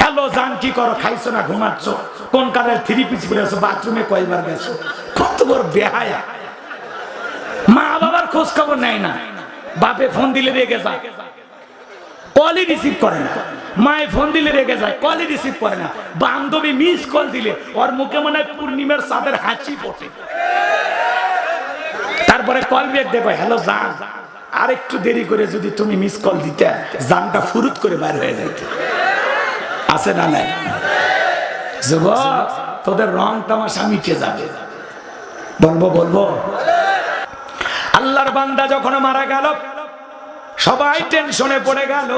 Hello জান, কি করো? খাইছো না ঘুমাচ্ছ? কোন কালের থ্রি পিস পরে আছো? বাথরুমে কয়বার গেছো? কত বড় বেহায়া। মা বাবার খোঁজ খবর নেয় না। বাপে ফোন দিলে রেগে যায়, কলই রিসিভ করে না। মায়ে ফোন দিলে রেগে যায়, কলই রিসিভ করে না। বান্ধবী মিস কল দিলে ওর মুখে মনে হয় পূর্ণিমার চাঁদের হাঁচি ফোটে। তারপরে কল ব্যাক দেখো, হ্যালো জান, আর একটু দেরি করে যদি তুমি মিস কল দিতে, জানটা ফুরুত করে বাইরে হয়ে যাইতে। আছে না নাই? যুবক, তোদের রং তামাশা মিটে যাবে। বলবো আল্লাহর বান্দা যখন মারা গেল, সবাই টেনশনে পড়ে গেল।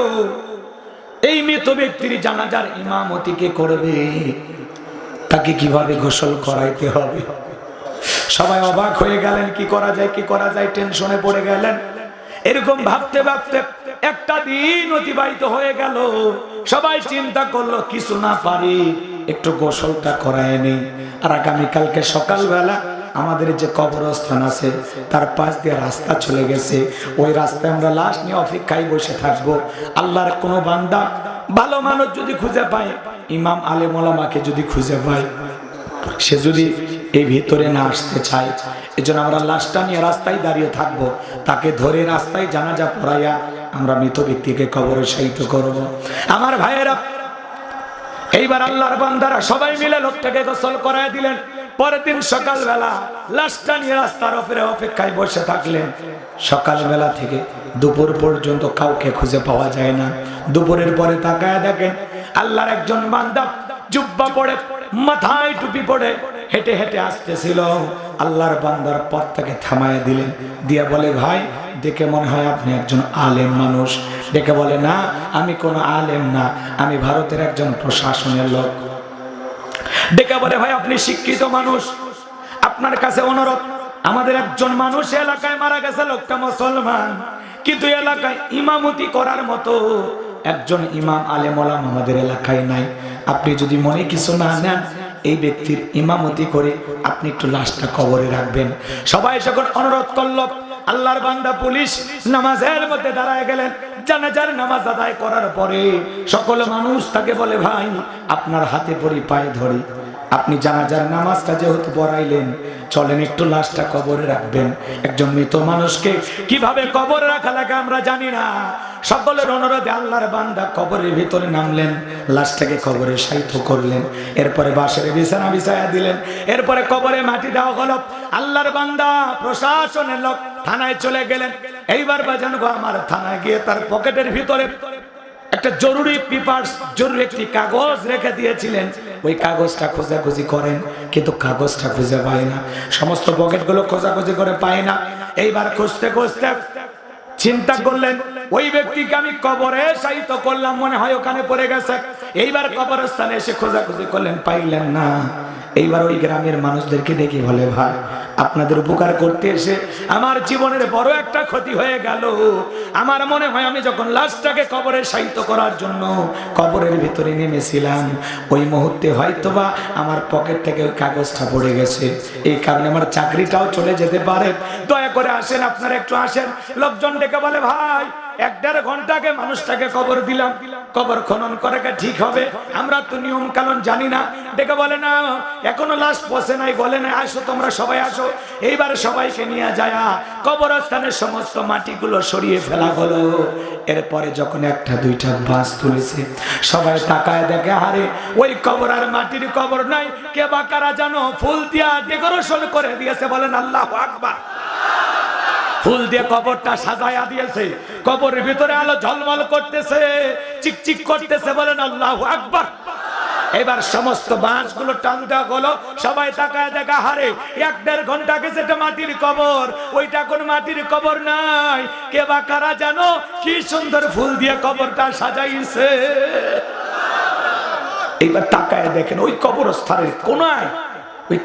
এই মৃত ব্যক্তির জানাজার ইমামতি কে করবে? তাকে কিভাবে গোসল করাইতে হবে? সবাই অবাক হয়ে গেলেন, কি করা যায় টেনশনে পড়ে গেলেন। এরকম ভাবতে ভাবতে একটা দিন অতিবাহিত হয়ে গেল। সবাই চিন্তা করলো, কিছু না পারি একটু গোসলটা করায় নেই। আর আগামীকালকে সকালবেলা আমাদের যে কবরস্থান আছে তার পাশ দিয়ে রাস্তা চলে গেছে, ওই রাস্তায় আমরা লাশ নিয়ে অপেক্ষায় বসে থাকবো। আল্লাহর কোনো বান্দা ভালো মানুষ যদি খুঁজে পায়, ইমাম আলেম ওলামাকে যদি খুঁজে পায়, সে যদি এই ভিতরে না আসতে চায়, এজন্য আমরা লাশটা নিয়ে রাস্তায় দাঁড়িয়ে থাকবো। তাকে ধরে রাস্তায় জানাজা পড়াইয়া আমরা মৃত ব্যক্তিকে কবরে শায়িত করব। আমার ভাইয়েরা, এইবার আল্লাহর বান্দারা সবাই মিলে লোকটাকে গোসল করায় দিলেন। পরের দিন সকালবেলা লাশটা নিয়ে রাস্তার উপরে অপেক্ষায় বসে থাকলেন। সকালবেলা থেকে দুপুর পর্যন্ত কাউকে খুঁজে পাওয়া যায় না। দুপুরের পরে তাকায় দেখেন আল্লাহর একজন বান্দা জুব্বা পরে, মাথায় টুপি পরে হেঁটে হেঁটে আসতেছিল। আল্লাহর বান্দার পথ থেকে থামায় দিলেন, দিয়া বলে, ভাই দেখে মনে হয় আপনি একজন আলেম মানুষ। দেখে বলে, না আমি কোনো আলেম না, আমি ভারতের একজন প্রশাসনের লোক। ডেকে বলে, ভাই আপনি শিক্ষিত মানুষ, আপনার কাছে অনুরোধ, আমাদের একজন মানুষ এলাকায় মারা গেছে, লোকটা মুসলমান, কিন্তু এলাকায় ইমামতি করার মতো একজন ইমাম আলেম ওলামা আমাদের এলাকায় নাই। আপনি যদি মনে কিছু না নেন, এই ব্যক্তির ইমামতি করে আপনি একটু লাশটা কবরে রাখবেন। সবাই যখন অনুরোধ করলো, আল্লাহর বান্দা পুলিশ নামাজের মধ্যে দাঁড়ায় গেলেন। জানাজার নামাজ আদায় করার পরে সকল মানুষ তাকে বলে, ভাই আপনার হাতে পড়ি, পায়ে ধরি, আপনি জানাজার নামাজটা যেহেতু পড়াইলেন, চলেন একটু লাশটা কবরে রাখবেন। একজন মৃত মানুষকে কিভাবে কবরে রাখা লাগে আমরা জানি না। সকলের অনুরোধে আল্লাহর বান্দা কবরের ভিতরে নামলেন, লাশটাকে কবরে শায়িত করলেন। এরপরে বাঁশের বিছানা বিছায়া দিলেন। এরপরে কবরে মাটি দেওয়া হলো। আল্লাহর বান্দা প্রশাসনের লোক থানায় চলে গেলেন। এইবার বাজান গো আমার, থানায় গিয়ে তার পকেটের ভিতরে একটা জরুরি পেপারস, জরুরি একটি কাগজ রেখে দিয়েছিলেন। ওই কাগজটা খোঁজাখুঁজি করেন, কিন্তু কাগজটা খুঁজে পায় না। সমস্ত পকেটগুলো খোঁজাখুঁজি করে পায় না। এইবার খুঁজতে খুঁজতে চিন্তা করলেন, ওই ব্যক্তিকে আমি কবরে শায়িত করলাম, মনে হয় ওখানে পড়ে গেছে। এইবার কবরস্থানে এসে খোঁজাখুঁজি করলেন, পাইলেন না। এইবার ওই গ্রামের মানুষদেরকে দেখে বলে, ভাই আপনাদের উপকার করতে এসে আমার জীবনের বড় একটা ক্ষতি হয়ে গেল। আমার মনে হয় আমি যখন লাশটাকে কবরে শায়িত করার জন্য কবরের ভিতরে নেমেছিলাম, ওই মুহূর্তে হয়তোবা আমার পকেট থেকে ওই কাগজটা পড়ে গেছে। এই কারণে আমার চাকরিটাও চলে যেতে পারে। দয়া করে আসেন, আপনারা একটু আসেন। লোকজন ডেকে বলে, ভাই 1-1.5 ঘন্টা আগে মানুষটাকে কবর দিলাম, কবর খনন করে ঠিক হবে? আমরা তো নিয়ম কানুন জানি না। ডেকে বলে, না এখনো লাশ পচে নাই, বলে না, আসো তোমরা সবাই আসো। এইবার সবাইকে নিয়ে যায় কবরস্থানের সমস্ত মাটিগুলো সরিয়ে ফেলা হলো। এরপরে যখন 1-2টা বাস তুলেছে, সবাই তাকায় দেখে, আরে ওই কবর আর মাটির কবর নাই, কে বা কারা জানো ফুল দিয়া ডেকোরেশন করে দিয়েছে। বলেন আল্লাহু আকবার। ফুল দিয়ে কবরটা সাজায়া দিয়েছে, কবরের ভিতরে আলো ঝলমল করতেছে, চিকচিক করতেছে। বলেন আল্লাহু আকবার। এবার সমস্ত বাঁশগুলো টান দেওয়া হলো। সবাই তাকায় দেখা, হারে 1-1.5 ঘন্টা আগে যেটা মাটির কবর, ওইটা কোন মাটির কবর নাই, কে বা কারা জানো কি সুন্দর ফুল দিয়ে কবরটা সাজাইছে। এইবার তাকায় দেখেন ওই কবরস্থানের কোনায় ওই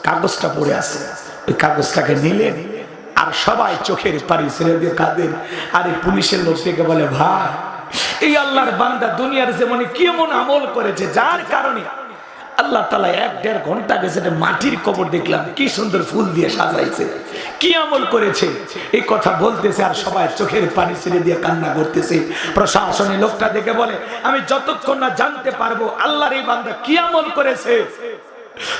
কাগজটা পড়ে আছে। ওই কাগজটাকে নিলেন, আর সবাই চোখের পানি ছেড়ে দিয়ে কাঁদেন। আর এই পুলিশের লোক থেকে বলে, ভাই এই আল্লাহর বান্দা দুনিয়ার জীবনে কেমন আমল করেছে, যার কারণে আল্লাহ তাআলা 1-1.5 ঘন্টা গেছে মাটির কবর দেখলাম, কি সুন্দর ফুল দিয়ে সাজাইছে, কি আমল করেছে এই কথা বলতেছে, আর সবাই চোখের পানি ছেড়ে দিয়ে কান্না করতেছে। প্রশাসনের লোকটা দেখে বলে, আমি যতক্ষণ না জানতে পারবো আল্লাহর এই বান্দা কি আমল করেছে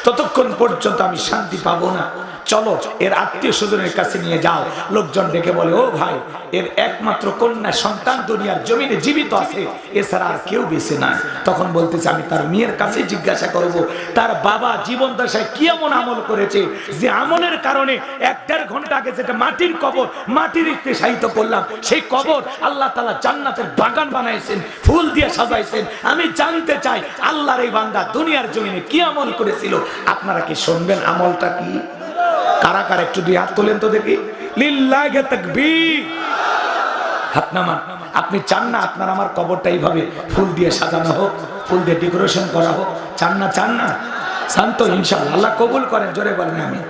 ততক্ষণ পর্যন্ত আমি শান্তি পাবো না। চলো এর আত্মীয় স্বজনের কাছে নিয়ে যাও। লোকজন ডেকে বলে, ও ভাই, এর একমাত্র কন্যা সন্তান দুনিয়ার জমিনে জীবিত আছে, এছাড়া আর কেউ বেঁচে নাই। তখন বলতেছে, আমি তার মেয়ের কাছে জিজ্ঞাসা করব তার বাবা জীবন দশায় কি এমন আমল করেছে যে আমলের কারণে 1-1.5 ঘন্টা আগে যেটা মাটির কবর, মাটির ইটে শায়িত করলাম, সেই কবর আল্লাহ তাআলা জান্নাতের বাগান বানাইছেন, ফুল দিয়ে সাজাইছেন। আমি জানতে চাই আল্লাহর এই বান্দা দুনিয়ার জমিনে কি আমল করেছিল। আপনারা কি শুনবেন আমলটা কি? কারা কারা একটু দুই হাত তোলেন তো দেখি। লিল্লাহি তাকবীর। হাত নামান। আপনি চান না আপনার আমার কবরটা এইভাবে ফুল দিয়ে সাজানো হোক, ফুল দিয়ে ডেকোরেশন করা হোক? চান না? চান না? চান তো ইনশাআল্লাহ। আল্লাহ কবুল করেন, জোরে বলেন আমিন।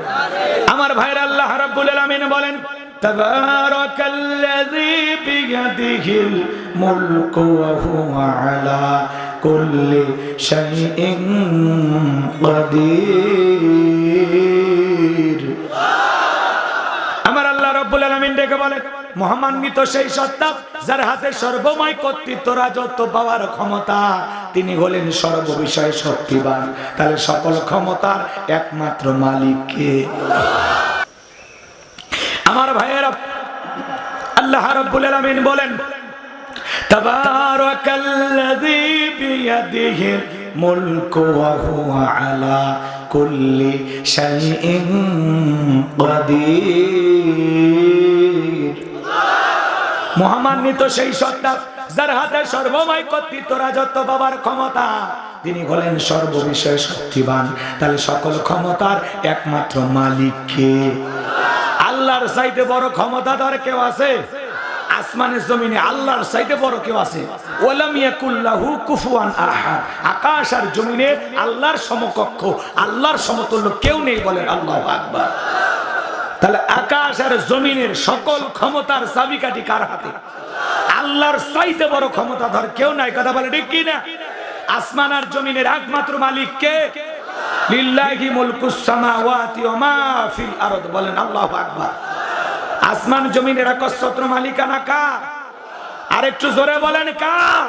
আমার ভাইরা, আল্লাহ রাব্বুল আলামিন বলেন, তাবারাকাল্লাযী বিয়াদিহিল মুলকু ওয়া হুয়া আলা কুল্লি শাইইন কাদির। আমার আল্লাহ রাব্বুল আলামিন ডেকে বলেন, মহামান্বিত সেই সত্তা যার হাতে সর্বময় কর্তৃত্ব, রাজত্ব পাওয়ার ক্ষমতা, তিনি হলেন সর্ববিষয়ে শক্তিবান। তাহলে সকল ক্ষমতার একমাত্র মালিক কে? আমার ভাইয়েরা, আল্লাহ রাব্বুল আলামিন বলেন, তাবারাকাল্লাযী বিয়াদিহিল মুলকু ওয়া হুয়া আলা কুল্লি শাইইন কাদির। মহামান্বিত সেই সত্তা যার হাতে সর্বময় কর্তৃত্ব, রাজত্ব পাওয়ার ক্ষমতা, তিনি হলেন সর্ববিষয়ে শক্তিবান। তাহলে সকল ক্ষমতার একমাত্র মালিক কে? আল্লাহর চাইতে বড় ক্ষমতাধর কেউ আছে? আসমানের জমিনে আল্লাহর চাইতে বড় কেউ আছে? ওয়ালাম ইয়াকুল্লাহু কুফুয়ান আহাদ। আকাশ আর জমিনে আল্লাহর সমকক্ষ, আল্লাহর সমতুল্য কেউ নেই, বলেন আল্লাহু আকবার। তাহলে আকাশ আর জমিনের সকল ক্ষমতার চাবিকাঠি কার হাতে? আল্লাহর চাইতে বড় ক্ষমতাধর কেউ নাই। কথা বলে ঠিক কি না? আসমান আর জমিনের একমাত্র মালিক কে? লিল্লাহি মুলকুস সামাওয়াতি ওয়া মা ফিল আরদ, বলেন আল্লাহু আকবার। আসমান জমিনের একচ্ছত্র মালিকানা কার? আর একটু জোরে বলেন কার?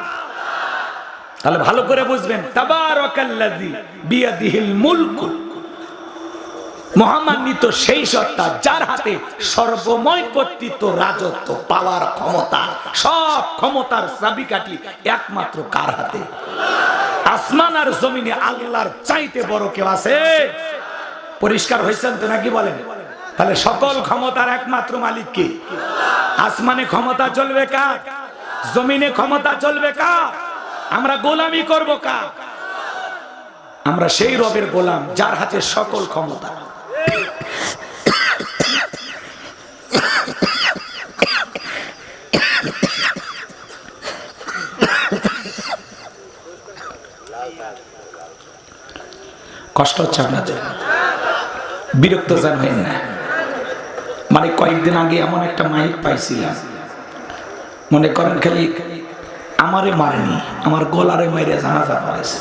তাহলে ভালো করে বুঝবেন, তাবারাকাল্লাযী বিয়াদিহিল মুলকু, মহামান্বিত সেই সত্তা যার হাতে সর্বময় কর্তৃত্ব, রাজত্ব পাওয়ার ক্ষমতা, সব ক্ষমতার চাবিকাঠি একমাত্র কার হাতে? আসমান আর জমিনে আল্লাহর চাইতে বড় কেউ আছে? পরিষ্কার হয়েছেন তো নাকি বলেন? তাহলে সকল ক্ষমতার একমাত্র মালিক কে? আসমানে ক্ষমতা চলবে কার? জমিনে ক্ষমতা চলবে কার? আমরা গোলামি করব কার? আমরা সেই রবের গোলাম যার হাতে সকল ক্ষমতা। কষ্ট হচ্ছে আপনাদের? বিরক্ত যান হয় না? মানে কয়েকদিন আগে এমন একটা মাইক পাইছিলাম, মনে করেন খালি আমারে মারেনি, আমার গলারে মাইরে জানাজা পড়েছে।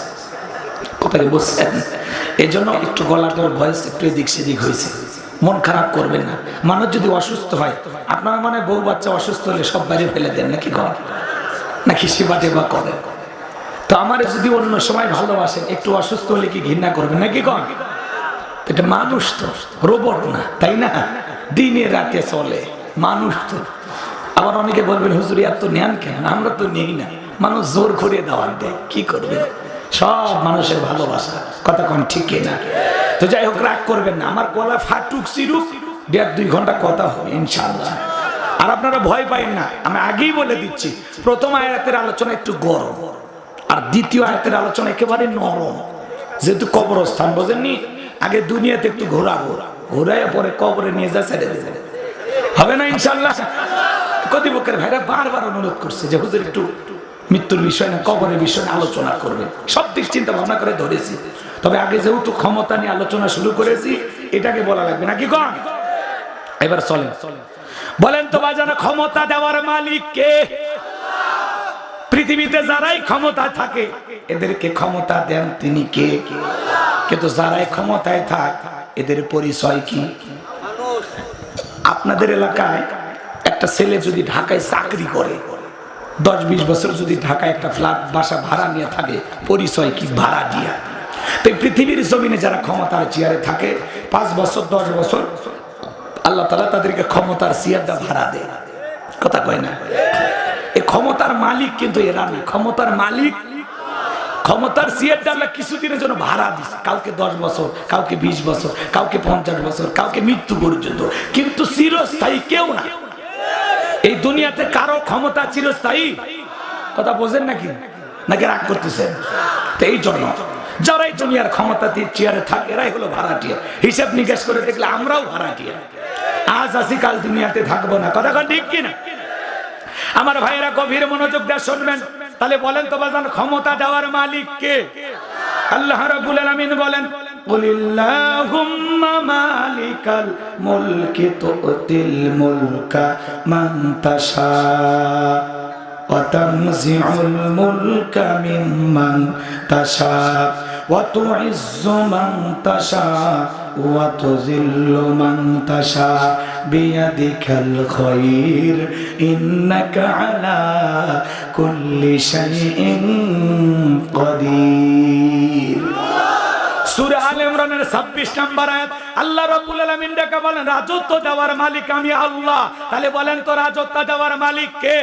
কোথায় বুঝছেন? এই জন্য একটু গলাটার ভয়েস একটু এদিক সেদিক হয়েছে। মন খারাপ করবেন না। মানুষ যদি অসুস্থ হয়, আপনার মানে বউ বাচ্চা অসুস্থ হলে সব বাইরে ফেলে দেন নাকি ঘর, নাকি সেবা টেবা করেন? তো আমার যদি অন্য সময় ভালোবাসেন, একটু অসুস্থ হলে কি ঘৃণা করবেন নাকি ঘর? এটা মানুষ তো, রোবট না, তাই না? দিনে রাতে চলে মানুষ তো। আবার অনেকে বলবেন, হুজুর এত নেন কেন? আমরা তো নেই না, মানুষ জোর করে দাওয়াত দেয়, কি করবে? সব মানুষের ভালোবাসা। কথা কোন ঠিক না? তো যাই হোক, রাগ করবেন না। আমার গলা ফাটুক চিরুক 1.5-2 ঘন্টা কথা হবে ইনশাআল্লাহ। আর আপনারা ভয় পাইন না, আমি আগেই বলে দিচ্ছি, প্রথম আয়াতের আলোচনা একটু গরম, আর দ্বিতীয় আয়াতের আলোচনা একেবারে নরম। যেহেতু কবরস্থান, বোঝেননি? আগে দুনিয়াতে একটু ঘোরাবো, ঘোরাইয়া পরে কবরে নিয়ে যা ছেড়ে দেবে, হবে না ইনশাআল্লাহ? কর্তৃপক্ষের ভাইরা বারবার অনুরোধ করছে যে হুজুর একটু মৃত্যুর বিষয় না, কবরের বিষয় আলোচনা করবেন। সব দিক চিন্তা ভাবনা করে ধরেছি, তবে আগে যেহেতু ক্ষমতা নিয়ে আলোচনা শুরু করেছি, এটাকে বলা লাগবে নাকি কন? এবার চলেন বলেন তো বাজানো, ক্ষমতা দেওয়ার মালিক কে? পৃথিবীতে যারাই ক্ষমতা থাকে এদেরকে ক্ষমতা দেন তিনি কে? কিন্তু যারাই ক্ষমতায় থাক এদের পরিচয় কি? আপনাদের এলাকায় একটা ছেলে যদি ঢাকায় চাকরি করে 10-20 বছর যদি ঢাকায় একটা ফ্ল্যাট বাসা ভাড়া নিয়ে থাকে, পরিচয় কি? ভাড়া দিয়া। তো পৃথিবীর জমিনে যারা ক্ষমতার চেয়ারে থাকে 5 বছর 10 বছর আল্লাহ তাআলা তাদেরকে ক্ষমতার চেয়ারটা ভাড়া দেয়। কথা কয় না? এই ক্ষমতার মালিক কিন্তু এরা না। ক্ষমতার মালিক, ক্ষমতার চেয়ারটা আল্লাহ কিছুদিনের জন্য ভাড়া দিচ্ছে। কাউকে 10 বছর, কাউকে 20 বছর, কাউকে 50 বছর, কাউকে মৃত্যু পর্যন্ত, কিন্তু চিরস্থায়ী কেউ না। এই দুনিয়াতে কারো ক্ষমতা চিরস্থায়ী? কথা বোঝেন নাকি? নাকি রাগ করতেছেন? তো এই জন্য যারাই দুনিয়ার ক্ষমতাতে চেয়ারে থাকে এরাই হলো ভাড়াটিয়া। হিসাব নিকাশ করে দেখলে আমরাও ভাড়াটিয়া। আজ আছি কাল দুনিয়াতে থাকবো না। কথা ঠিক কিনা? আমার ভাইয়েরা গভীর মনোযোগ দিয়ে শুনবেন। তাহলে বলেন তো বাজান, ক্ষমতা দেওয়ার মালিক কে? আল্লাহ রাব্বুল আলামিন বলেন, কুলিল্লাহুম্মা মালিকাল মুলকি তুতিল মুলকা মান তাশা ওয়া তানজিউল মুলকা মিম্মান তাশা ওয়া তুইজ্জু মান তাশা ওয়া তুযিল্লু মান তাশা বিয়াদিকাল খায়র ইন্নাকা আলা কুল্লি শাইইন কাদির। সূরা আলে ইমরানের 26 নম্বর আয়াত আল্লাহ রাব্বুল আলামিন ডেকে বলেন, রাজত্ব দেওয়ার মালিক আমি আল্লাহ। তাহলে বলেন তো রাজত্ব দেওয়ার মালিক কে?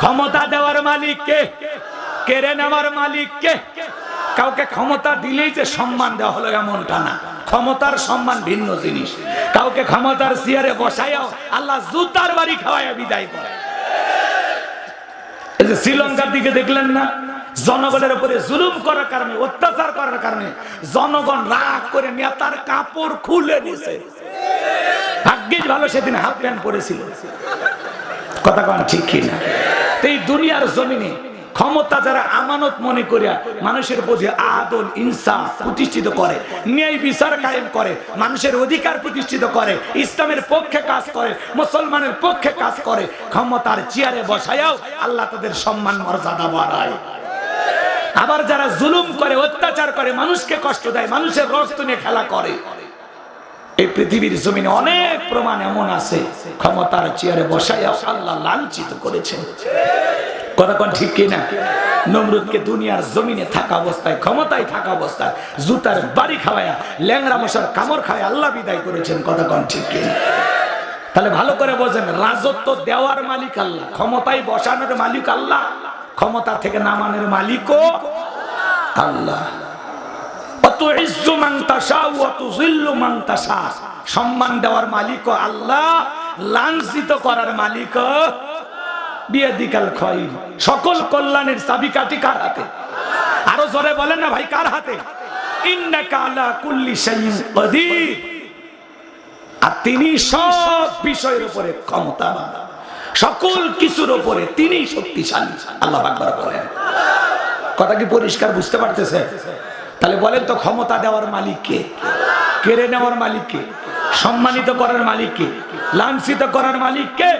ক্ষমতা দেওয়ার মালিক কে? কেড়ে নেওয়ার মালিক কে? কাউকে ক্ষমতা দিলেই যে সম্মান দেওয়া হলো এমনটা না। ক্ষমতার সম্মান ভিন্ন জিনিস। কাউকে ক্ষমতার চেয়ারে বসাইয়াও আল্লাহ জুতার বাড়ি খাওয়াইয়া বিদায় করে। এই যে শ্রীলঙ্কার দিকে দেখলেন না, জনগণের উপরে জুলুম করার কারণে, অত্যাচার করার কারণে জনগণ রাগ করে নেতার কাপড় খুলে নিয়েছে। ভাগ্যিস ভালো সেদিন হাফ প্যান্ট পরেছিল। কথা কন ঠিক কিনা? এই দুনিয়ার জমিনে ক্ষমতা যারা আমানত মনে করিয়া মানুষের প্রতি আদল ইনসাফ প্রতিষ্ঠিত করে, ন্যায় বিচার কায়েম করে, মানুষের অধিকার প্রতিষ্ঠিত করে, ইসলামের পক্ষে কাজ করে, মুসলমানের পক্ষে কাজ করে, ক্ষমতার চেয়ারে বসায়াও আল্লাহ তাদের সম্মান মর্যাদা বাড়ায়। আবার যারা জুলুম করে, অত্যাচার করে, মানুষকে কষ্ট দেয়, মানুষের রক্ত নিয়ে খেলা করে, এই পৃথিবীর জমিনে অনেক প্রমাণ এমন আছে ক্ষমতার চেয়ারে বসাইয়াও আল্লাহ লাঞ্ছিত করেছেন। কথা কোন ঠিক কিনা? নমরুদকে দুনিয়ার জমিনে থাকা অবস্থায়, ক্ষমতায় থাকা অবস্থায় জুতার বাড়ি খাওয়ায়া, ল্যাংড়া মশার কামড় খাওয়ায় আল্লাহ বিদায় করেছেন। কথা কোন ঠিক কিনা? তাহলে ভালো করে বোঝেন, রাজত্ব দেওয়ার মালিক আল্লাহ, ক্ষমতায় বসানোর মালিক আল্লাহ, ক্ষমতা থেকে নামানোর মালিকও আল্লাহ। সম্মান দেওয়ার মালিক আল্লাহ, লাঞ্ছিত করার মালিক বিয়াদিকাল খায়র। সকল কল্যাণের চাবিকাঠি কার হাতে? আরো জোরে বলেন না ভাই, কার হাতে? ইন্নাকা আলা কুল্লি শাইইন কাদির। আর তিনি সব বিষয়ের উপরে ক্ষমতাবান, সকল কিছুর উপরে তিনি শক্তিশালী। আল্লাহ আকবার বলেন। কথা কি পরিষ্কার বুঝতে পারতেছে? তাহলে বলেন তো, ক্ষমতা দেওয়ার মালিক কে? কেড়ে নেওয়ার মালিক কে? সম্মানিত করার মালিক কে? লাঞ্ছিত করার মালিক কে?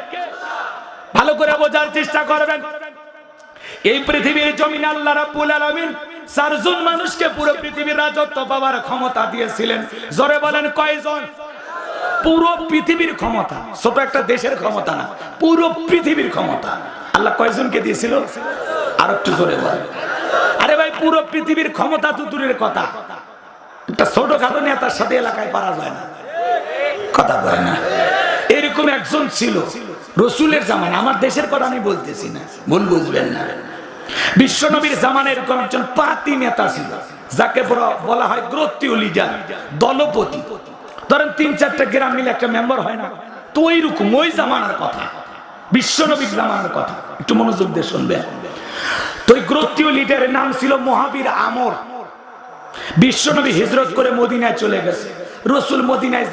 ভালো করে বোঝার চেষ্টা করবেন। এই পৃথিবীর জমিনে আল্লাহ রাব্বুল আলামিন 4 জন মানুষকে পুরো পৃথিবীর রাজত্ব পাওয়ার ক্ষমতা দিয়েছিলেন। জোরে বলেন কয়জন? পুরো পৃথিবীর ক্ষমতা, ছোট একটা দেশের ক্ষমতা না, পুরো পৃথিবীর ক্ষমতা আল্লাহ কয়জনকে দিয়েছিল? আর একটু জোরে বলেন। আরে ভাই, পুরো পৃথিবীর ক্ষমতা তো দূরের কথা, একটা ছোটখাটো নেতার সাথে এলাকায় পারা যায় না। কথা বলে না। এরকম একজন ছিল রসুলের জামানায়, আমার দেশের কথা আমি বলতেছি না, ভুল বুঝবেন না। বিশ্ব নবীর জামানায় এরকম একজন পাতি নেতা ছিল, যাকে বলা হয় গোত্রীয় লিডার, দলপতি। ধরেন 3-4টা গ্রাম মিলে একটা মেম্বার হয় না, তো ওইরকম ওই জামানার কথা, বিশ্ব নবীর জামানার কথা, একটু মনোযোগ দিয়ে শুনবেন। তো ওই গোত্রীয় লিডারের নাম ছিল মুহাবির আমর। বিশ্ব নবী হিজরত করে মদিনায় চলে গেছে। রসুল মদিনায়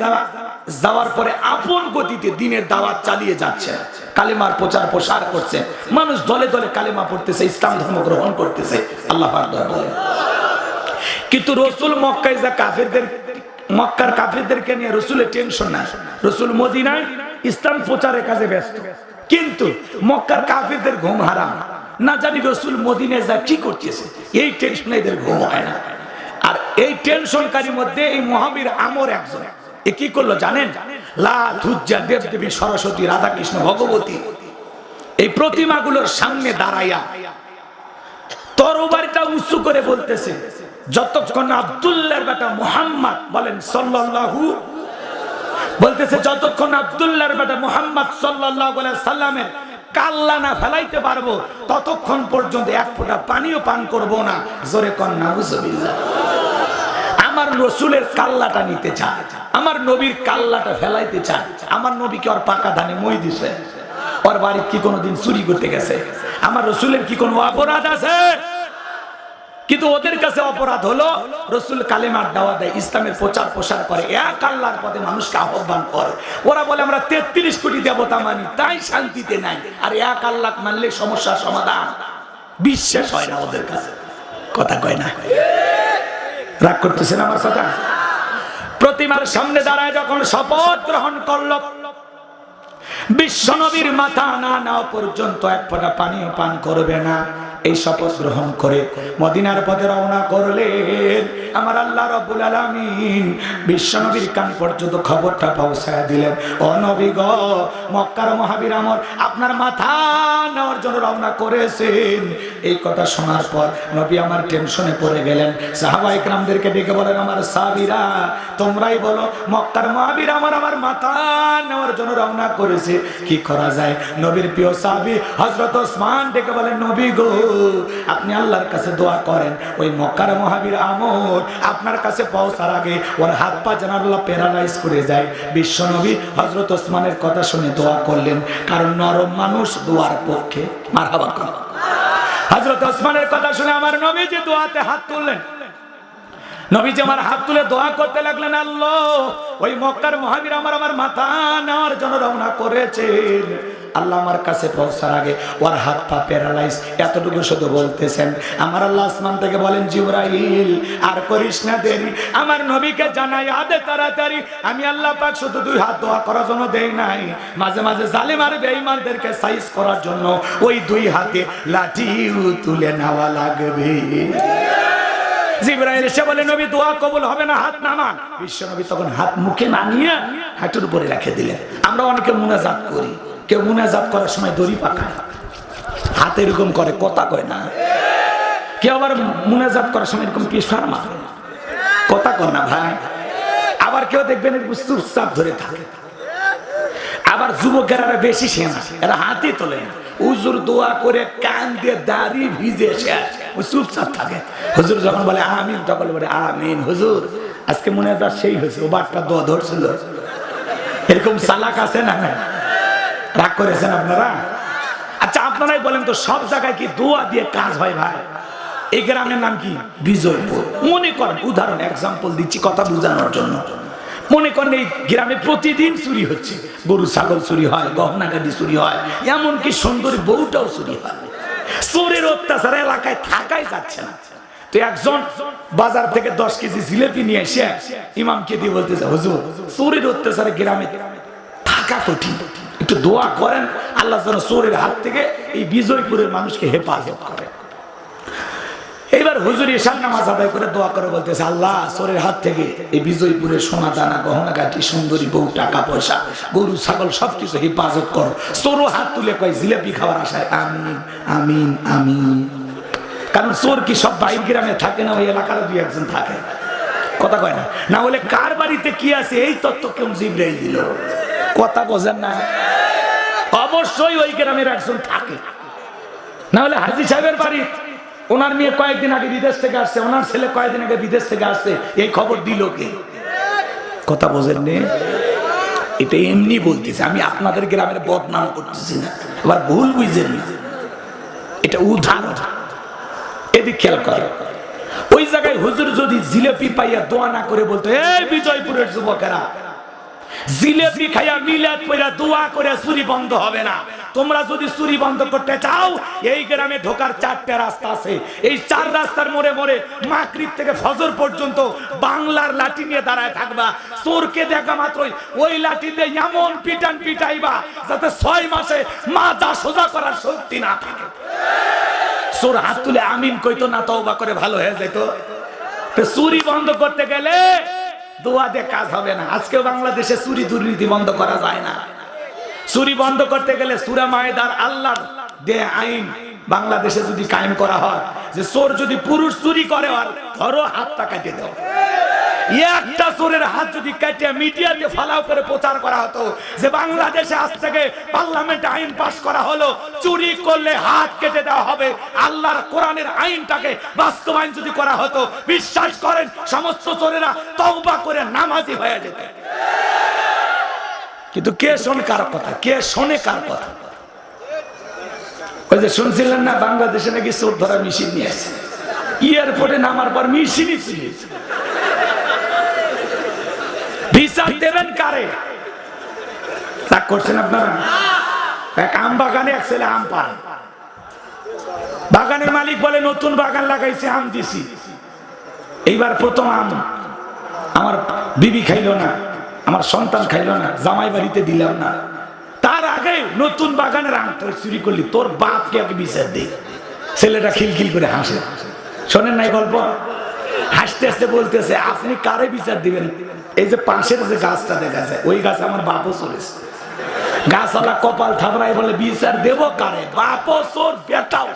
যাওয়ার পরে আপন গতিতে দিনের দাওয়াত চালিয়ে যাচ্ছে, কালেমার প্রচার প্রসার করছে, মানুষ দলে দলে কালেমা পড়তেছে, ইসলাম ধর্ম গ্রহণ করতেছে। আল্লাহ পাক বলেন, কিন্তু রসুল মক্কায় যা কাফেরদের, মক্কার কাফেরদেরকে নিয়ে রসুলের টেনশন নাই। রসুল মদিনায় ইসলাম প্রচারের কাজে ব্যস্ত, কিন্তু মক্কার কাফেরদের ঘুম হারাম। না জানি রসুল মদিনায় যা কি করতেছে, এই টেনশনে এদের ঘুম হয় না। আর এই টেনশনকারীর মধ্যে এই মহাবীর আমর একজন, এ কি করলো জানেন? লাত, উজ্জা, দেবদেবী, সরস্বতী, রাধাকৃষ্ণ, ভগবতী এই প্রতিমাগুলোর সামনে দাঁড়াইয়া তরবারিটা উঁচু করে বলতেছে, যতক্ষণ আব্দুল্লাহর বেটা মুহাম্মদ বলেন সাল্লাল্লাহু, বলতেছে যতক্ষণ আব্দুল্লাহর বেটা মুহাম্মদ সাল্লাল্লাহু আলাইহি সাল্লামের কাল্লা না ফেলাইতে পারবো ততক্ষণ পর্যন্ত এক ফোঁটা পানিও পান করব না। জোরে কন নাউজুবিল্লাহ। আমার রসুলের কাল্লাটা নিতে চায়, আমার নবীর কাল্লাটা ফেলাইতে চায়। আমার নবীকে ওর পাকা ধানে মই দিছে, ওর বাড়ির কি কোনোদিন চুরি করতে গেছে? আমার রসুলের কি কোনো অপরাধ আছে? কিন্তু ওদের কাছে অপরাধ হলো রসুল কালেমার দাওয়াত দেয়, ইসলামের প্রচার প্রসার করে, এক আল্লাহর পথে মানুষকে আহ্বান করে। ওরা বলে আমরা 33 কোটি দেবতা মানি, তাই শান্তিতে নাই। আর এক আল্লাহ মানলে সমস্যার সমাধান। বিশ্বাস হয় না ওদের কাছে, কথা কয় না। রাগ করতেছেন আমার কথা? প্রতিমার সামনে দাঁড়ায় যখন শপথ গ্রহণ করল, বিশ্বনবীর মাথা না নেওয়া পর্যন্ত এক ফোঁটা পানিও পান করবে না, এই শপথ গ্রহণ করে মদিনার পথে রওনা করলেন। আমার আল্লাহ রাব্বুল আলামিন বিশ্বনবীর কান পর্যন্ত খবরটা পৌঁছায় দিলেন, ও নবী গো, মক্কার মহাবীর আমর আপনার মাথা নেওয়ার জন্য রওনা করেছেন। এই কথা শোনার পর নবী আমার টেনশনে পড়ে গেলেন। সাহাবায়ে কেরামদেরকে ডেকে বলেন, আমার সাহাবীরা তোমরাই বলো, মক্কার মহাবীর আমর আমার মাথা নেওয়ার জন্য রওনা করেছে, কি করা যায়? নবীর প্রিয় সাহাবী হযরত ওসমান ডেকে বলেন, নবী গো, আপনি আল্লাহর কাছে দোয়া করেন, ওই মক্কার মহাবীর আমর আপনার কাছে পৌঁছার আগে ওর হাত পা যেন আল্লাহ প্যারালাইজ করে যায়। বিশ্ব নবী হযরত ওসমানের কথা শুনে দোয়া করলেন, কারণ নরম মানুষ দোয়ার পক্ষে। মারহাবা। হযরত ওসমানের কথা শুনে আমার নবী যে দোয়াতে হাত তুললেন, নবীজি আমার হাত তুলে দোয়া করতে লাগলেন, আল্লাহ ওই মক্কার মহাবীর আমার মাথা নেওয়ার জন্য রওনা করেছেন, আল্লাহ আমার কাছে পৌঁছার আগে ওর হাত পা প্যারালাইজ। এতটুকু শুধু বলতেছেন, আমার আল্লাহ আসমান থেকে বলেন, জিবরাইল আর করিস না দেরি, আমার নবীকে জানাই আদে তাড়াতাড়ি। আমি আল্লাহ পাক শুধু দুই হাত দোয়া করার জন্য দেই নাই, মাঝে মাঝে জালিম আর বেঈমানদেরকে সাইজ করার জন্য ওই দুই হাতে লাঠিও তুলে নেওয়া লাগবে। জিবরাইল এসে বলে, নবী দোয়া কবুল হবে না, হাত নামান। বিশ্বনবী তখন হাত মুখে নামিয়ে হাঁটুর উপরে রেখে দিলেন। আমরা অনেকে মুনাজাত করি, কেউ মুনাজাত করার সময় দড়ি পাকায়, হাত এরকম করে, কথা কয় না। কেউ আবার মুনাজাত করার সময় এরকম পিছার মারে, কথা কয় না ভাই। আবার কেউ দেখবেন এরকম চুপচাপ ধরে থাকে। আবার যুবকেরা বেশি সেনা, এরা হাতে তোলে, হুজুর দোয়া করে কান দিয়ে দাড়ি ভিজে শেষ, ও চুপচাপ থাকে। হুজুর যখন বলে আমিন, তখন বলে আমিন। হুজুর আজকে মনে হয় সেই হয়েছে, ও বাটটা দোয়া ধরছিল। এরকম চালাক আছে না? রাগ করেছেন আপনারা? আচ্ছা আপনারাই বলেন তো, সব জায়গায় কি দোয়া দিয়ে কাজ হয় ভাই? এই গ্রামের নাম কি? বিজয়পুর। মনে করেন, উদাহরণ এক্সাম্পল দিচ্ছি কথা বোঝানোর জন্য, মনে করেন এই গ্রামে প্রতিদিন চুরি হচ্ছে, গরু ছাগল চুরি হয়, গহনা গাড়ি চুরি হয়, এমনকি সুন্দরী বউটাও চুরি হয়। চোরের অত্যাচার এলাকায় থাকাই যাচ্ছে না। তো একজন বাজার থেকে 10 কেজি জিলেপি নিয়ে এসে ইমামকে দিয়ে বলতেছে, হুজুর চোরের অত্যাচারে গ্রামে থাকা কঠিন, একটু দোয়া করেন আল্লাহ যেন চোরের হাত থেকে এই বিজয়পুরের মানুষকে হেফাজত করে। এইবার হুজুর ঈশান নামাজ আদায় করে দোয়া করে বলতেছে, আল্লাহ চোরের হাত থেকে এই বিজয়পুরের সোনা দানা, গহনা গাটি, সুন্দরী বউ, টাকা পয়সা, গরু ছাগল সবকিছু হেফাজত করো। চোরও হাত তুলে কয় জিলেপি খাওয়ার আশায় আমিন আমিন আমিন। কারণ চোর কি সব বাইর গ্রামে থাকে না, ওই এলাকার দুই একজন থাকে, কথা কয় না। না হলে কার বাড়িতে কি আছে এই তত্ত্ব কেউ জিবরাইল দিল, কথা বোঝেন না? অবশ্যই ওই গ্রামের একজন থাকে। না হলে হাজী সাহেবের বাড়ি, ওনার মেয়ে কয়েকদিন আগে বিদেশ থেকে আসছে, ওনার ছেলে কয়েকদিন আগে বিদেশ থেকে আসছে, এই খবর দিল কে? কথা বোঝেন নে? এটা এমনি বলতেছে, আমি আপনাদের গ্রামের বদনাম করতেছি না, আবার ভুল বুঝেন না, এটা উদাহরণ। এদিক খেয়াল করে, ওই জায়গায় হুজুর যদি জিলেপি পাইয়া দোয়া না করে বলতো, এই বিজয়পুরের যুবকেরা জিলেপি খাইয়া মিলাদ পড়া দোয়া করে চুরি বন্ধ হবে না। তোমরা যদি চুরি বন্ধ করতে চাও, এই গ্রামে ঢোকার 4টা রাস্তা আছে, এই 4 রাস্তার মোড়ে মোড়ে মাগরিব থেকে ফজর পর্যন্ত বাংলার লাঠি নিয়ে দাঁড়ায় থাকবা। চোরকে দেখা মাত্রই ওই লাঠি দিয়ে এমন পিটান পিটাইবা যাতে 6 মাসে মাজা সোজা করার শক্তি না থাকে। চোর হাত তুলে আমিন কইতো না, তওবা করে ভালো হয়ে যেত। তো চুরি বন্ধ করতে গেলে দোয়া দিয়ে কাজ হবে না। আজকে বাংলাদেশে চুরি দুর্নীতি বন্ধ করা যায় না। চুরি বন্ধ করতে গেলে সূরা মায়েদার আল্লাহর দেয়া আইন বাংলাদেশে যদি কায়েম করা হয় যে চোর যদি পুরুষ চুরি করে আর ধরো হাতটা কেটে দাও, একটা চোরের হাত যদি কেটে মিডিয়াতে ফালাও করে প্রচার করা হতো যে বাংলাদেশে আজ থেকে পার্লামেন্টে আইন পাস করা হলো চুরি করলে হাত কেটে দেওয়া হবে, আল্লাহর কোরআনের আইনটাকে বাস্তবায়ন যদি করা হতো, বিশ্বাস করেন সমস্ত চোরেরা তওবা করে নামাজি হয়ে যেত। কিন্তু কে শোনে কার কথা? কে শোনে কার কথা? ওই যে শুনছিলেন না বাংলাদেশে নাকি চোর ধরা মেশিন নিয়ে আসে, এয়ারপোর্টে নামার পর মেশিনই ছিল। বিচার দেবেন কারে? রাগ করছেন আপনারা? এক আম বাগানে এক ছেলে আম পাড়ে, বাগানের মালিক বলে নতুন বাগান লাগাইছে, আম দিছি, এইবার প্রথম আম আমার বিবি খাইলো না, আমার সন্তান খাইলো না, জামাই বাড়িতে দিলাম না, তার আগে নতুন বাগানের আম তোর চুরি করলি, তোর বাপকে আগে বিচার দে। ছেলেটা খিলখিল করে হাসে। শোনেন নাই গল্প? হাসতে হাসতে বলতেছে আপনি কারে বিচার দিবেন? এই যে পাশের যে গাছটা দেখা যায় ওই গাছ আমার বাপও চলেছে। গাছওয়ালা কপাল থাবড়ায় বলে বিচার দেব কারে? বাপও চোর, বেটাও।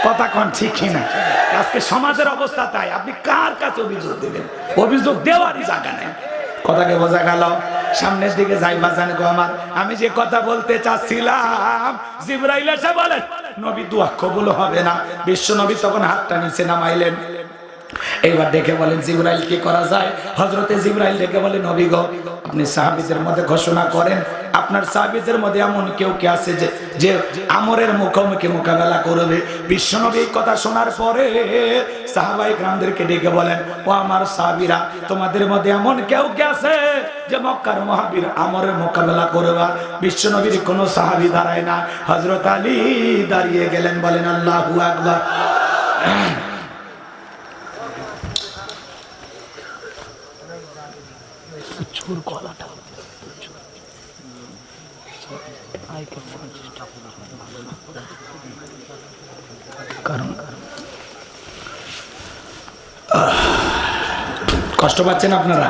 কথা কন ঠিক কিনা? আজকে সমাজের অবস্থা তাই। আপনি কার কাছে অভিযোগ দেবেন? অভিযোগ দেওয়ারই জায়গা নেই। কথাকে বোঝা গেল? সামনের দিকে যাই বাজান গো আমার। আমি যে কথা বলতে চাচ্ছিলাম, জিবরাইল এসে বলেন নবী দোয়া কবুল হবে না। বিশ্ব নবী তখন হাতটা নিচে নামাইলেন। এইবার ডেকে বলেন জিবরাইল কি করা যায়? হযরতে জিবরাইল ডেকে বলেন নবী গো আপনি সাহাবীদের মধ্যে ঘোষণা করেন আপনার সাহাবীদের মধ্যে এমন কেউ কে আছে যে আমরের মুখোমুখি মোকাবেলা করবে। বিশ্বনবী এই কথা শোনার পরে সাহাবায়ে কেরামদেরকে ডেকে বলেন ও আমার সাহাবীরা তোমাদের মধ্যে এমন কেউ কে আছে যে মক্কার মহাবীর আমরের মোকাবেলা করবে? বিশ্বনবীর কোন সাহাবী দাঁড়ায় না, হযরত আলী দাঁড়িয়ে গেলেন। বলেন আল্লাহু আকবার। কষ্ট পাচ্ছেন আপনারা?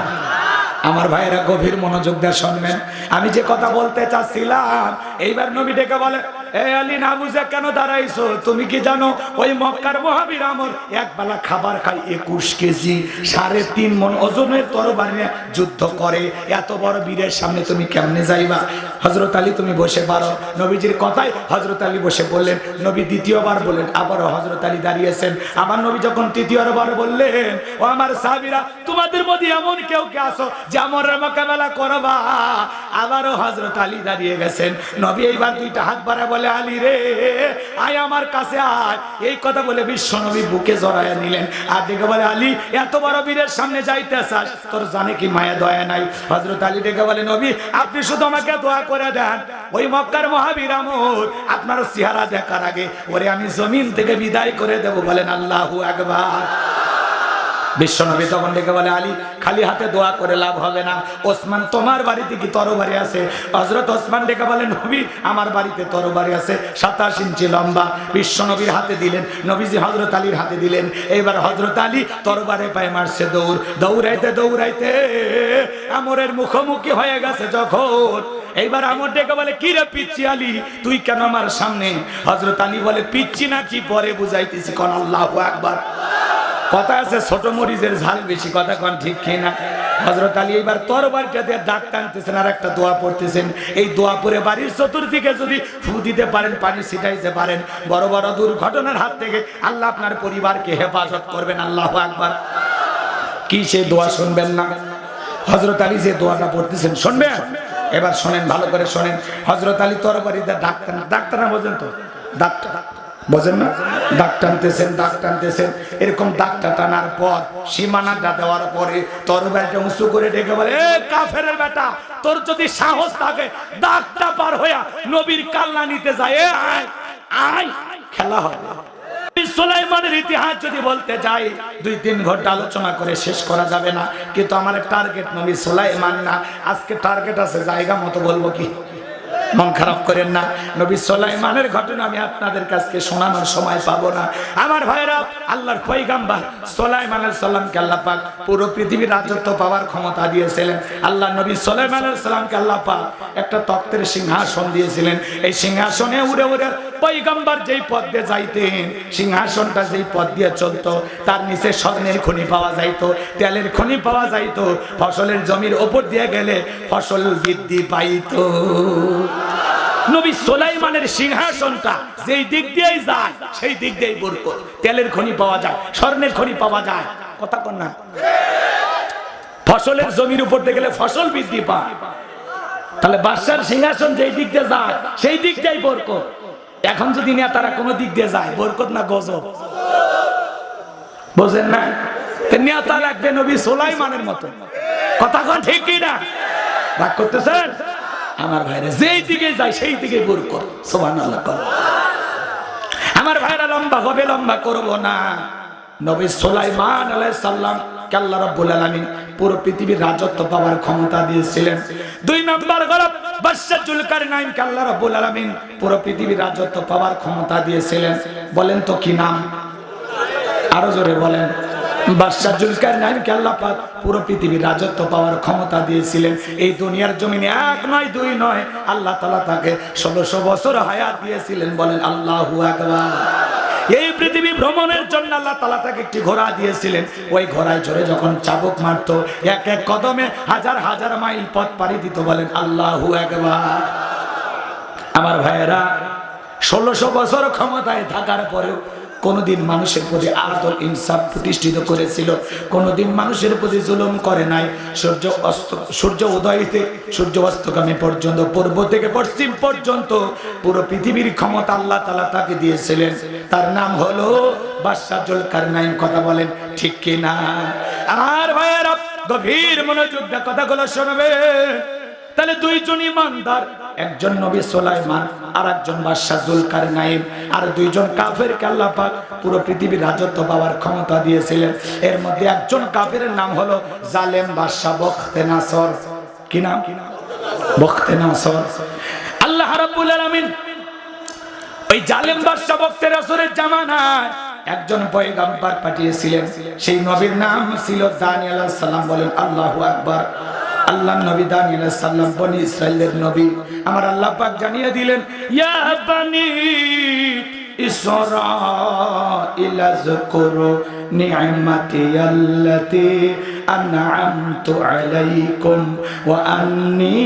আমার ভাইয়েরা গভীর মনোযোগ দিয়ে শুনবেন। আমি যে কথা বলতে চাচ্ছিলাম, এইবার নবী ডেকে বলে এই আলী না বুঝে কেন দাঁড়াইছো? তুমি কি জানো ওই মক্কার মহাবীর আমর এক বেলা খাবার খায় 21 কেজি 3.5 মণ ওজনের তরবারি নিয়ে যুদ্ধ করে। এত বড় বীরের সামনে তুমি কেমনে যাইবা? হযরত আলী তুমি বসে পারো। নবীজির কথায় হযরত আলী বসে বললেন। নবী দ্বিতীয়বার বললেন, আবারও হযরত আলী দাঁড়িয়েছেন। আবার নবী যখন তৃতীয়বার বললেন ও আমার সাহাবীরা তোমাদের মধ্যে এমন কেউ কে আছো যে আমরের মোকাবেলা করবা? আবারও হযরত আলী দাঁড়িয়ে গেছেন। নবী এইবার দুইটা হাত বাড়ায় বলে আলী রে আয় আমার কাছে আয়। এই কথা বলে বিশ্ব নবী বুকে জড়ায় নিলেন আর ডেকে বলে আলী এত বড় বীরের সামনে যাইতে চাস, তোর জানে কি মায়া দয়া নাই? হযরত আলী ডেকে বলে নবী আপনি শুধু আমাকে দোয়া করে দেন, ওই মক্কার মহাবীর আমর আপনার চেহারা দেখার আগে ওরে আমি জমিন থেকে বিদায় করে দেব। বলেন আল্লাহু আকবার। বিশ্বনবী তখন ডেকে বলে আলী খালি হাতে দোয়া করে লাভ হবে না। ওসমান তোমার বাড়িতে কি তরবারি আছে? হযরত ওসমান ডেকে বলে নবী আমার বাড়িতে তরবারি আছে 27 ইঞ্চি লম্বা। বিশ্বনবীর হাতে দিলেন, নবীজি হযরত আলীর হাতে দিলেন। এইবার হযরত আলী তরবারে পায়ে মারছে দৌড়। দৌড়াইতে দৌড়াইতে আমরের মুখোমুখি হয়ে গেছে যখন, এইবার আমর ডেকে বলে কি রে পিচ্চি আলী তুই কেন আমার সামনে? হযরত আলী বলে পিচ্চি না কি পরে বুঝাইতেছি, কোন আল্লাহু আকবার। কথা আছে ছোট মরিচের ঝাল বেশি, কথা কোন ঠিক কিনা? হযরত আলী এবার তরবারিটা দিয়ে দাগ টানতেছেন আর একটা দোয়া পড়তেছেন। এই দোয়া পড়ে বাড়ির চতুর্দিকে যদি ফু দিতে পারেন, পানি ছিটাইতে পারেন, বড় বড় দুর্ঘটনার হাত থেকে আল্লাহ আপনার পরিবারকে হেফাজত করবেন। আল্লাহু আকবার। কি সেই দোয়া শুনবেন না? হযরত আলী যে দোয়াটা পড়তেছেন শুনবেন? এবার শোনেন, ভালো করে শোনেন। হযরত আলী তরবারিতে ডাক্তার না বোঝেন তো? ডাক্তার বোঝেন না? দাগ টানতেছেন, দাগ টানতেছেন। এরকম দাগটা টানার পর সীমানাটা দেওয়ার পরে তরবারিটা উঁচু করে ডেকে বলে এ কাফেরের বেটা তোর যদি সাহস থাকে দাগটা পার হইয়া নবীর কাল্লা নিতে যায়, আয় আয় খেলা হবে। সুলাইমানের ইতিহাস যদি বলতে যাই 2-3 ঘন্টা আলোচনা করে শেষ করা যাবে না, কিন্তু আমার টার্গেট নবী সুলাইমান না। আজকে টার্গেট আছে জায়গা মতো বলবো কি মন খারাপ করেন না, নবী সুলাইমানের ঘটনা আমি আপনাদের কাছে শোনানোর সময় পাবো না। আমার ভাইরা, আল্লাহর পয়গম্বর সুলাইমান আলাইহিস সালামকে আল্লাহ পাক পুরো পৃথিবীর রাজত্ব পাওয়ার ক্ষমতা দিয়েছিলেন। আল্লাহ নবী সুলাইমান আলাইহিস সালামকে আল্লাহ পাক একটা তক্তের সিংহাসন দিয়েছিলেন। এই সিংহাসনে উড়ে উড়ে পয়গম্বর যেই পথ দিয়ে যাইতেন, সিংহাসনটা যেই পথ দিয়ে চলতো, তার নিচে স্বর্ণের খনি পাওয়া যাইতো, তেলের খনি পাওয়া যাইতো। ফসলের জমির ওপর দিয়ে গেলে ফসল বৃদ্ধি পাইতো। নবী সুলাইমানের সিংহাসনটা যেই দিক দিয়েই যায় সেই দিক দিয়েই বরকত, তেলের খনি পাওয়া যায়, স্বর্ণের খনি পাওয়া যায়। কথা কন না? ফসলের জমির উপর দিয়ে গেলে ফসল বৃদ্ধি পায়। তাহলে বাদশার সিংহাসন যেই দিক দিয়ে যায় সেই দিক দিয়েই বরকত। এখন যদি নেতারা কোনো দিক দিয়ে যায়, বরকত না গজব? বুঝেন না? নেতা লাগবে নবী সুলাইমানের মতো। কথা কন ঠিক কি না? রাগ করতেছেন? আমার ভাইরা, যেই দিকে যায় সেই দিকে বরকত। সুবহানাল্লাহ। আমার ভাইরা, লম্বা হবে, লম্বা করব না। নবী সুলাইমান আলাইহিস সালাম কে আল্লাহ রাব্বুল আলামিন পুরো পৃথিবীর রাজত্ব পাওয়ার ক্ষমতা দিয়েছিলেন। দুই নম্বর হলো বাদশা জুলকারনাইন কে আল্লাহ রাব্বুল আলামিন পুরো পৃথিবীর রাজত্ব পাওয়ার ক্ষমতা দিয়েছিলেন। বলেন তো কি নাম? আরো জোরে বলেন। বাদশা জুলকারনাইনকে আল্লাহ পাক পুরো পৃথিবীর রাজত্ব পাওয়ার ক্ষমতা দিয়েছিলেন। এই দুনিয়ার জমিনে এক নয় দুই নয়, আল্লাহ তাআলা তাকে 1600 বছর হায়াত দিয়েছিলেন। বলেন আল্লাহু আকবার। এই পৃথিবী ভ্রমণের জন্য আল্লাহ তাআলা তাকে একটি ঘোড়া দিয়েছিলেন। ওই ঘোড়ায় চড়ে যখন চাবুক মারতো, এক এক কদমে হাজার হাজার মাইল পথ পাড়ি দিত। বলেন আল্লাহু আকবার। আমার ভাইয়েরা, 1600 বছর ক্ষমতায় থাকার পরেও কোনদিন মানুষের প্রতি আদল ইনসাফ প্রতিষ্ঠিত করেছিল, কোনদিন মানুষের প্রতি জুলুম করে নাই। সূর্য উদয় হইতে সূর্য অস্তগামী পর্যন্ত, পূর্ব থেকে পশ্চিম পর্যন্ত পুরো পৃথিবীর ক্ষমতা আল্লাহ তাআলা তাকে দিয়েছিলেন। তার নাম হলো বাদশা জুলকারনাইন। কথা বলেন ঠিক কি না? আর ভাইয়েরা, গভীর মনোযোগ দিয়ে কথাগুলো শুনবেন। তাহলে দুইজন ইমানদার, একজন নবী সুলাইমান আর একজন বাদশা জুলকারনাইন, আর দুইজন কাফেরকে আল্লাহ পাক পুরো পৃথিবীর রাজত্ব পাওয়ার ক্ষমতা দিয়েছিলেন। এর মধ্যে একজন কাফেরের নাম হলো জালেম বাদশা বখতেনাসর। কি নাম? বখতেনাসর। আল্লাহ রাব্বুল আলামিন ওই জালেম বাদশা বখতেনাসরের জামানায় একজন পয়গম্বর পাঠিয়েছিলেন। সেই নবীর নাম ছিল দানিয়েল আলাইহিস সালাম। বলেন আল্লাহু আকবার। আল্লাহ নবী দানিয়েল আলাইহিস সালাম বনি ইসরাইলের নবী। আমার আল্লাহ পাক জানিয়ে দিলেন, ইয়া বানি ইসরাঈল আযকুরু নি'মাতি আল্লাতী আন'আমতু আলাইকুম ওয়া আন্নী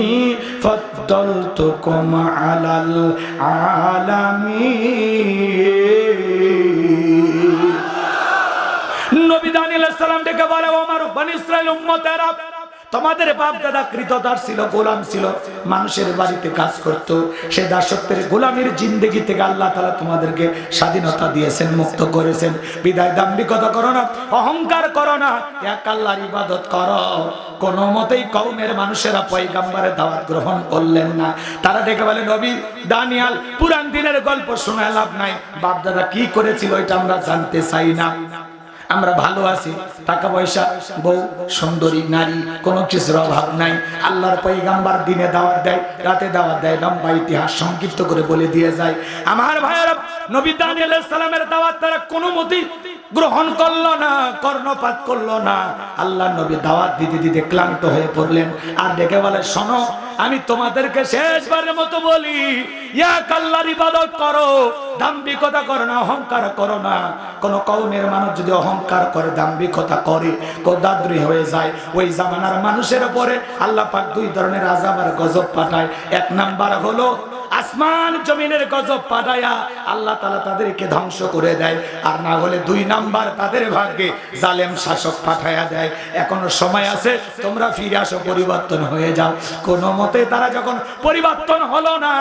ফাদ্দালতুকুম আলাল আলামিন। নবী দানিয়েল আলাইহিস সালাম ডেকে বলে, ও আমার বনি ইসরাইল উম্মতেরা, তোমাদের বাপ দাদা কৃতদাস ছিল, গোলাম ছিল, মানুষের বাড়িতে কাজ করত। সে দাসত্বের গোলামির জিন্দেগি থেকে আল্লাহ তাআলা তোমাদেরকে স্বাধীনতা দিয়েছেন, মুক্ত করেছেন। বিদায় দাম্ভিকতা করো না, অহংকার করো না, এক আল্লাহর ইবাদত করো। কোনো মতেই কওমের মানুষেরা পয়গম্বরের দাওয়াত গ্রহণ করলেন না। তারা ডেকে বলে, নবী দানিয়াল, পুরান দিনের গল্প শোনায় লাভ নাই, বাপ দাদা কি করেছিল এটা আমরা জানতে চাই না। আমরা ভালো আছি, টাকা পয়সা, বউ, সুন্দরী নারী, কোনো কিছুর অভাব নাই। আল্লাহর পয়গম্বর দিনে দাওয়াত দেয়, রাতে দাওয়াত দেয়, লম্বা ইতিহাস সংক্ষিপ্ত করে বলে দিয়ে যায়। আমার ভাইয়েরা, নবী দানিয়েল আলাইহিস সালামের দাওয়াত তারা কোনো মতেই গ্রহণ করলো না, কর্ণপাত করলো না। আল্লাহ নবী দাওয়াত দিতে দিতে ক্লান্ত হয়ে পড়লেন, আর ডেকে বলে, শোনো, আমি তোমাদেরকে শেষবারের মতো বলি, এক আল্লাহর ইবাদত করো, দাম্ভিকতা করো না, অহংকার করো না। কোন কওমের মানুষ যদি অহংকার করে, দাম্ভিকতা করে, কোদাদ্রি হয়ে যায়, ওই জামানার মানুষের উপরে আল্লাহ পাক দুই ধরনের আযাব আর গজব পাঠায়। এক নাম্বার হলো আসমান জমিনের গজব পাঠায়া আল্লাহ তাআলা তাদেরকে ধ্বংস করে দেয়, আর না হলে দুই নাম্বার তাদের ভাগ্যে জালেম শাসক পাঠায়া দেয়। এখনো সময় আছে, তোমরা ফিরে আসো, পরিবর্তন হয়ে যাও। কোন মতে তারা যখন পরিবর্তন হলো না,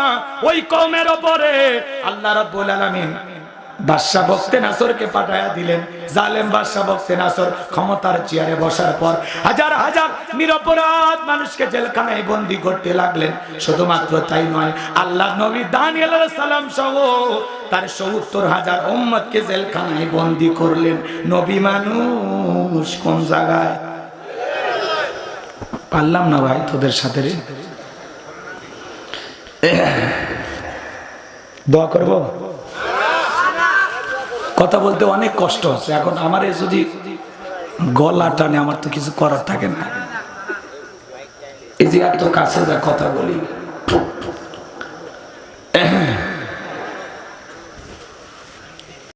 ওই কওমের উপরে আল্লাহ রাব্বুল আলামিন বাদশা বখতেনাসরকে পাঠায়া দিলেন। জালেম বাদশা বখতেনাসর ক্ষমতার চেয়ারে বসার পর হাজার হাজার নিরপরাধ মানুষকে জেলখানায় বন্দী করতে লাগলেন। শুধুমাত্র তাই নয়, আল্লাহ নবী দানিয়েল আলাইহিস সালাম সহ তার ৭০,০০০ উম্মতকে জেলখানায় বন্দী করলেন। নবী মানুষ কোন জায়গায়? পারলাম না ভাই তোদের সাথে রে। দোয়া করব। কথা বলতে অনেক কষ্ট হচ্ছে এখন আমার, যদি গলা টানে আমার তো কিছু করার থাকে না। এই যে এত কাছে যা কথা বলি